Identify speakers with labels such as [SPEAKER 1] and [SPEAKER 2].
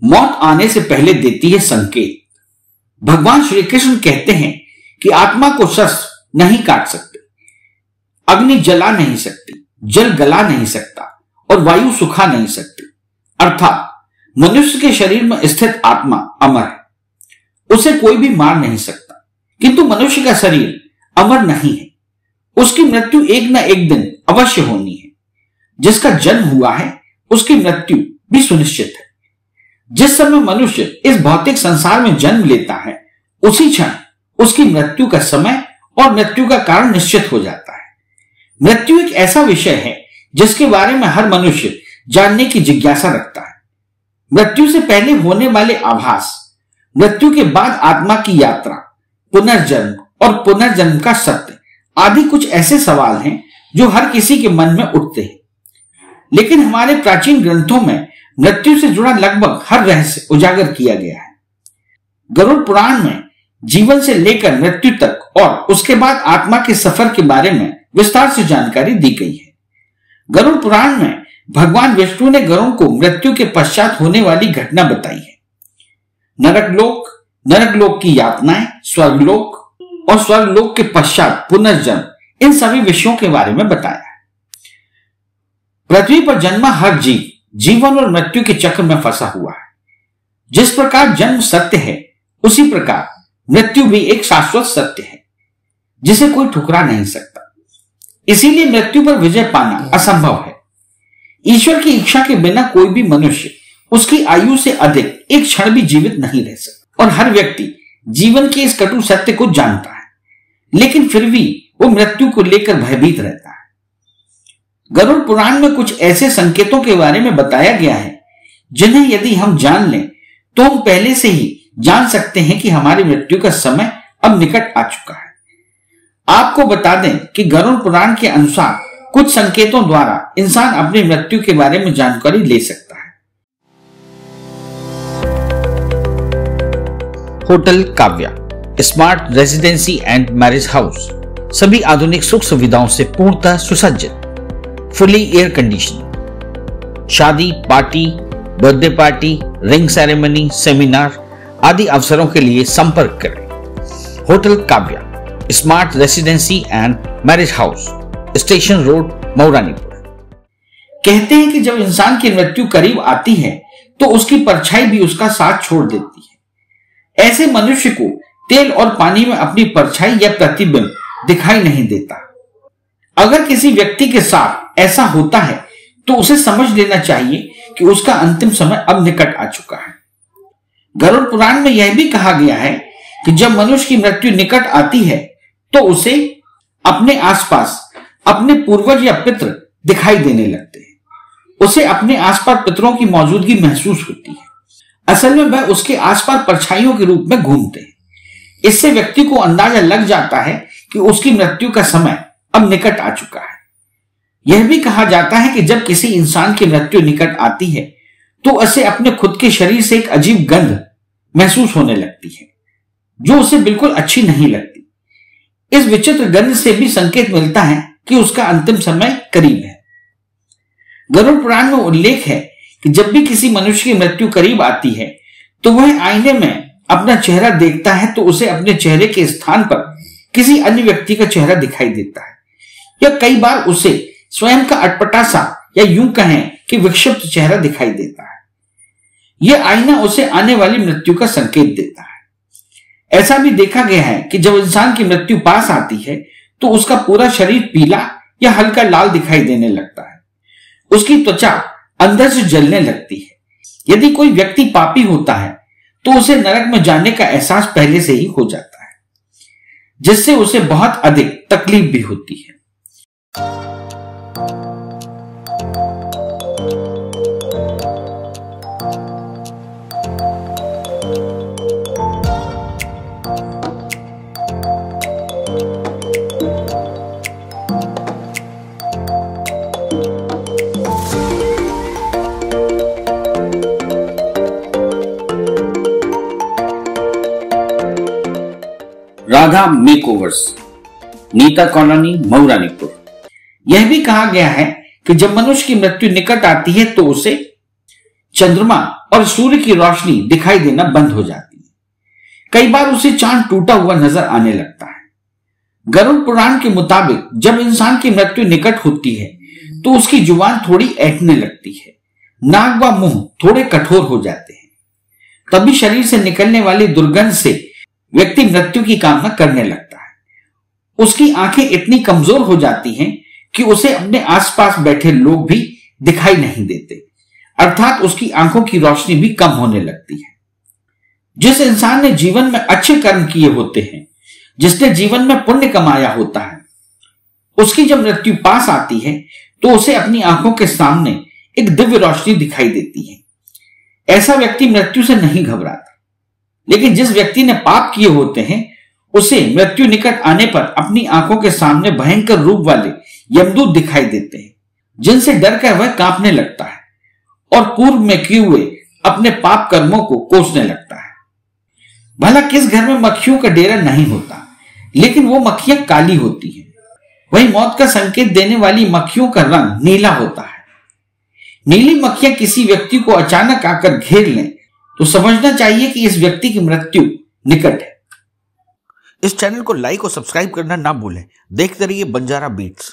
[SPEAKER 1] मौत आने से पहले देती है संकेत। भगवान श्री कृष्ण कहते हैं कि आत्मा को शस्त्र नहीं काट सकते, अग्नि जला नहीं सकती, जल गला नहीं सकता और वायु सुखा नहीं सकती। अर्थात मनुष्य के शरीर में स्थित आत्मा अमर है, उसे कोई भी मार नहीं सकता। किंतु मनुष्य का शरीर अमर नहीं है, उसकी मृत्यु एक न एक दिन अवश्य होनी है। जिसका जन्म हुआ है उसकी मृत्यु भी सुनिश्चित है। जिस समय मनुष्य इस भौतिक संसार में जन्म लेता है उसी क्षण उसकी मृत्यु का समय और मृत्यु का कारण निश्चित हो जाता है। मृत्यु एक ऐसा विषय है जिसके बारे में हर मनुष्य जानने की जिज्ञासा रखता है। मृत्यु से पहले होने वाले आभास, मृत्यु के बाद आत्मा की यात्रा, पुनर्जन्म और पुनर्जन्म का सत्य आदि कुछ ऐसे सवाल हैं जो हर किसी के मन में उठते हैं। लेकिन हमारे प्राचीन ग्रंथों में मृत्यु से जुड़ा लगभग हर रहस्य उजागर किया गया है। गरुड़ पुराण में जीवन से लेकर मृत्यु तक और उसके बाद आत्मा के सफर के बारे में विस्तार से जानकारी दी गई है। गरुड़ पुराण में भगवान विष्णु ने गरुड़ को मृत्यु के पश्चात होने वाली घटना बताई है। नरकलोक, नरकलोक की यातनाएं, स्वर्गलोक और स्वर्गलोक के पश्चात पुनर्जन्म, इन सभी विषयों के बारे में बताया है। पृथ्वी पर जन्मा हर जीव जीवन और मृत्यु के चक्र में फंसा हुआ है। जिस प्रकार जन्म सत्य है उसी प्रकार मृत्यु भी एक शाश्वत सत्य है जिसे कोई ठुकरा नहीं सकता। इसीलिए मृत्यु पर विजय पाना असंभव है। ईश्वर की इच्छा के बिना कोई भी मनुष्य उसकी आयु से अधिक एक क्षण भी जीवित नहीं रह सकता। और हर व्यक्ति जीवन के इस कटु सत्य को जानता है, लेकिन फिर भी वो मृत्यु को लेकर भयभीत रहता है। गरुड़ पुराण में कुछ ऐसे संकेतों के बारे में बताया गया है जिन्हें यदि हम जान लें तो हम पहले से ही जान सकते हैं कि हमारी मृत्यु का समय अब निकट आ चुका है। आपको बता दें कि गरुड़ पुराण के अनुसार कुछ संकेतों द्वारा इंसान अपनी मृत्यु के बारे में जानकारी ले सकता है।
[SPEAKER 2] Hotel Kavya, smart residency and marriage house, सभी आधुनिक सुख सुविधाओं से पूर्णतः सुसज्जित, फुली एयर कंडीशन। शादी, party, birthday party, ring ceremony, seminar आदि अवसरों के लिए संपर्क करें। Hotel Kavya, smart residency and marriage house, station road, Mauranipur.
[SPEAKER 1] कहते हैं कि जब इंसान की मृत्यु करीब आती है तो उसकी परछाई भी उसका साथ छोड़ देती है। ऐसे मनुष्य को तेल और पानी में अपनी परछाई या प्रतिबिंब दिखाई नहीं देता। अगर किसी व्यक्ति के साथ ऐसा होता है तो उसे समझ लेना चाहिए कि उसका अंतिम समय अब निकट आ चुका है। गरुड़ पुराण में यह भी कहा गया है कि जब मनुष्य की मृत्यु निकट आती है तो उसे अपने आसपास अपने पूर्वज या पितृ दिखाई देने लगते हैं। उसे अपने आसपास पितरों की मौजूदगी महसूस होती है। असल में वह उसके आसपास परछाइयों के रूप में घूमते हैं। इससे व्यक्ति को अंदाजा लग जाता है कि उसकी मृत्यु का समय अब निकट आ चुका है। यह भी कहा जाता है कि जब किसी इंसान की मृत्यु निकट आती है तो उसे अपने खुद के शरीर से एक अजीब गंध महसूस होने लगती है जो उसे बिल्कुल अच्छी नहीं लगती। इस विचित्र गंध से भी संकेत मिलता है कि उसका अंतिम समय करीब है। गरुड़ पुराण में उल्लेख है कि जब भी किसी मनुष्य की मृत्यु करीब आती है तो वह आईने में अपना चेहरा देखता है तो उसे अपने चेहरे के स्थान पर किसी अन्य व्यक्ति का चेहरा दिखाई देता है, या कई बार उसे स्वयं का अटपटा सा या यूं कहें कि विक्षिप्त चेहरा दिखाई देता है। यह आईना उसे आने वाली मृत्यु का संकेत देता है। ऐसा भी देखा गया है कि जब इंसान की मृत्यु पास आती है तो उसका पूरा शरीर पीला या हल्का लाल दिखाई देने लगता है। उसकी त्वचा अंदर से जलने लगती है। यदि कोई व्यक्ति पापी होता है तो उसे नरक में जाने का एहसास पहले से ही हो जाता है, जिससे उसे बहुत अधिक तकलीफ भी होती है। Radha makeovers, Neeta colony, Mauranipur. यह भी कहा गया है कि जब मनुष्य की मृत्यु निकट आती है तो उसे चंद्रमा और सूर्य की रोशनी दिखाई देना बंद हो जाती है। कई बार उसे चांद टूटा हुआ नजर आने लगता है। गरुड़ पुराण के मुताबिक जब इंसान की मृत्यु निकट होती है तो उसकी जुबान थोड़ी ऐंठने लगती है, नाक व मुंह थोड़े कठोर हो जाते हैं। तभी शरीर से निकलने वाली दुर्गंध से व्यक्ति मृत्यु की कामना करने लगता है। उसकी आंखें इतनी कमजोर हो जाती हैं कि उसे अपने आसपास बैठे लोग भी दिखाई नहीं देते, अर्थात उसकी आंखों की रोशनी भी कम होने लगती है। जिस इंसान ने जीवन में अच्छे कर्म किए होते हैं, जिसने जीवन में पुण्य कमाया होता है, उसकी जब मृत्यु पास आती है तो उसे अपनी आंखों के सामने एक दिव्य रोशनी दिखाई देती है। ऐसा व्यक्ति मृत्यु से नहीं घबराता। लेकिन जिस व्यक्ति ने पाप किए होते हैं, उसे मृत्यु निकट आने पर अपनी आंखों के सामने भयंकर रूप वाले यमदूत दिखाई देते हैं, जिनसे डरकर वह कांपने लगता है और पूर्व में किए हुए अपने पाप कर्मों को कोसने लगता है। भला किस घर में मक्खियों का डेरा नहीं होता, लेकिन वो मक्खियां काली होती हैं। वही मौत का संकेत देने वाली मक्खियों का रंग नीला होता है। नीली मक्खियां किसी व्यक्ति को अचानक आकर घेर लें तो समझना चाहिए कि इस व्यक्ति की मृत्यु निकट है।
[SPEAKER 2] इस चैनल को लाइक और सब्सक्राइब करना ना भूलें। देखते रहिए बंजारा बीट्स।